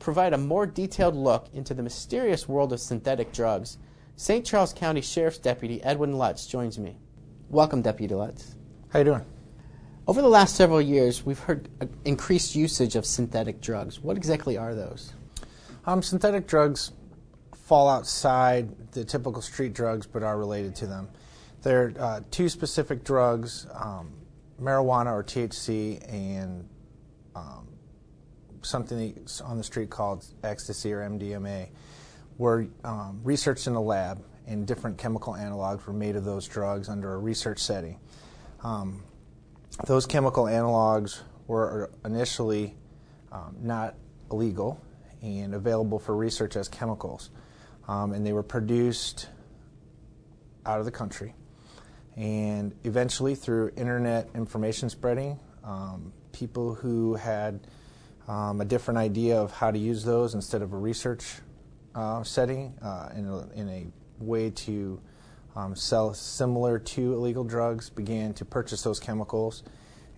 provide a more detailed look into the mysterious world of synthetic drugs, St. Charles County Sheriff's Deputy Edwin Lutz joins me. Welcome, Deputy Lutz. How you doing? Over the last several years, we've heard increased usage of synthetic drugs. What exactly are those? Synthetic drugs fall outside the typical street drugs but are related to them. There are two specific drugs, marijuana or THC and something on the street called ecstasy or MDMA were researched in a lab, and different chemical analogs were made of those drugs under a research setting. Those chemical analogs were initially not illegal and available for research as chemicals, and they were produced out of the country. And eventually, through internet information spreading, people who had a different idea of how to use those instead of a research setting in a way to sell similar to illegal drugs began to purchase those chemicals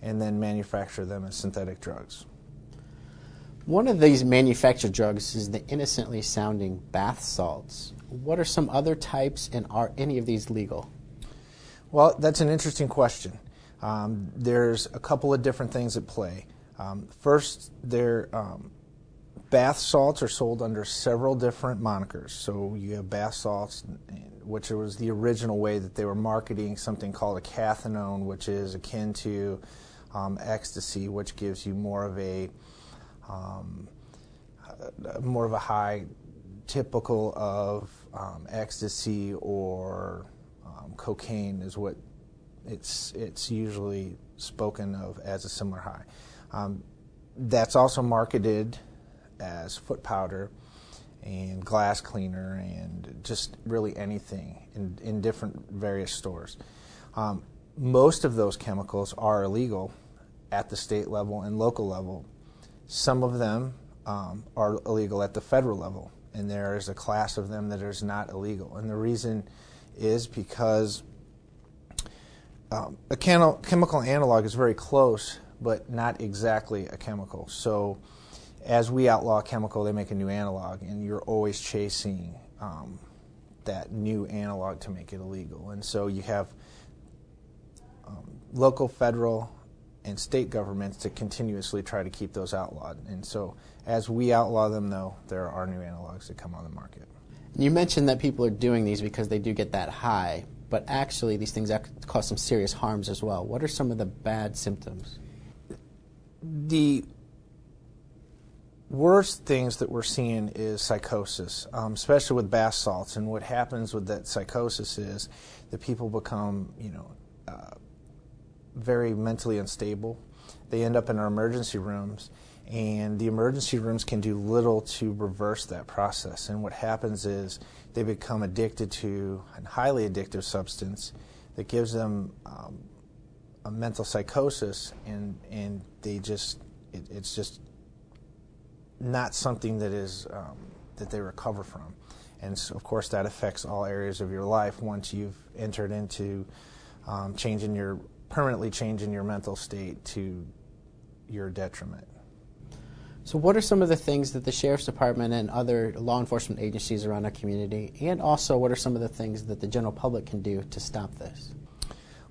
and then manufacture them as synthetic drugs. One of these manufactured drugs is the innocently sounding bath salts. What are some other types, and are any of these legal? Well, that's an interesting question. There's a couple of different things at play. First, bath salts are sold under several different monikers. So you have bath salts, which was the original way that they were marketing something called a cathinone, which is akin to ecstasy, which gives you more of a high, typical of ecstasy or cocaine is what it's usually spoken of as a similar high. That's also marketed as foot powder and glass cleaner and just really anything in different various stores. Most of those chemicals are illegal at the state level and local level. Some of them are illegal at the federal level, and there is a class of them that is not illegal. And the reason is because a chemical analog is very close, but not exactly a chemical. So as we outlaw a chemical, they make a new analog, and you're always chasing that new analog to make it illegal. And so you have local, federal, and state governments to continuously try to keep those outlawed. And so as we outlaw them, though, there are new analogs that come on the market. You mentioned that people are doing these because they do get that high, but actually these things cause some serious harms as well. What are some of the bad symptoms? The worst things that we're seeing is psychosis, especially with bath salts. And what happens with that psychosis is that people become, very mentally unstable. They end up in our emergency rooms, and the emergency rooms can do little to reverse that process. And what happens is they become addicted to a highly addictive substance that gives them a mental psychosis, and they it's just not something that is that they recover from. And so, of course, that affects all areas of your life once you've entered into permanently changing your mental state to your detriment. So what are some of the things that the Sheriff's Department and other law enforcement agencies around our community, and also what are some of the things that the general public can do to stop this?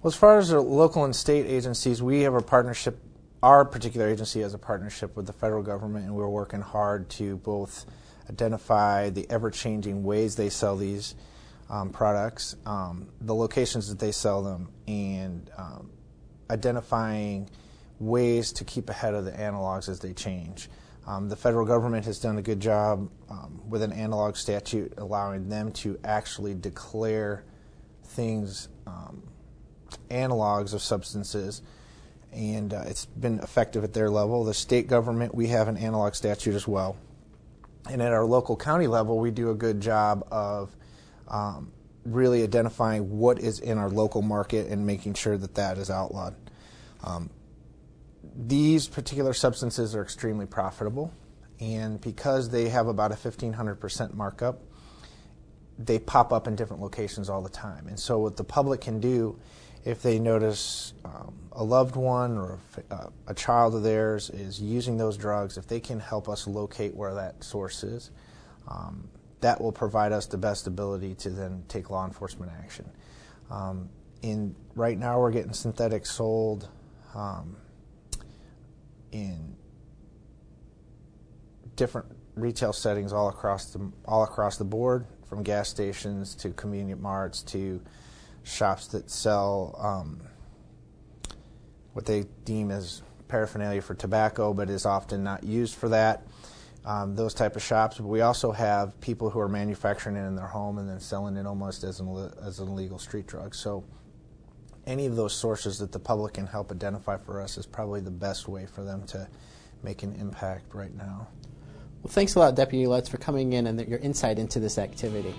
Well, as far as the local and state agencies, we have a partnership. Our particular agency has a partnership with the federal government, and we're working hard to both identify the ever-changing ways they sell these products, the locations that they sell them, and identifying ways to keep ahead of the analogs as they change. The federal government has done a good job with an analog statute allowing them to actually declare things analogs of substances, and it's been effective at their level. The state government, we have an analog statute as well. And at our local county level, we do a good job of really identifying what is in our local market and making sure that that is outlawed. These particular substances are extremely profitable, and because they have about a 1,500% markup, they pop up in different locations all the time. And so what the public can do if they notice a loved one or a child of theirs is using those drugs, if they can help us locate where that source is, that will provide us the best ability to then take law enforcement action. Right now we're getting synthetics sold in different retail settings all across the board, from gas stations to convenient marts to shops that sell what they deem as paraphernalia for tobacco, but is often not used for that. Those type of shops. But we also have people who are manufacturing it in their home and then selling it almost as an illegal street drug. So any of those sources that the public can help identify for us is probably the best way for them to make an impact right now. Well, thanks a lot, Deputy Lutz, for coming in and your insight into this activity.